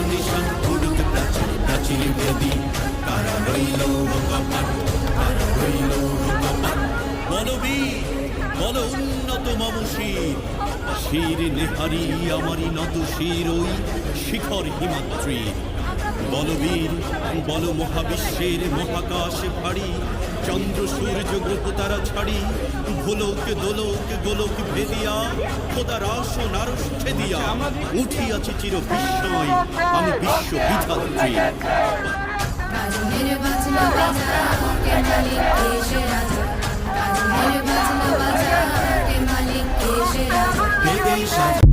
নিশান উড়ুক প্রাচীর প্রাচীর ভেদি কারা রইল কপাট কারা রইল কপাট বলবীর বল উন্নত মম শির শির নেহারি আমারি নত শির ওই শিখর হিমাদ্রি বলবীর বল মহাবিশ্বের মহাকাশ ভারী চন্দ্র সূর্য গ্রহ তারা ছাড়ি ভোলক দোলক গোলক ভেদিয়া খোদার আসন আরশে দিয়া উঠিয়াছে চির বিস্ময় আমি বিশ্ব বিধাত্রী বাজনের বাজনা বাজা কে মালিক এসে রাজা বাজনের বাজনা বাজা কে মালিক এসে রাজা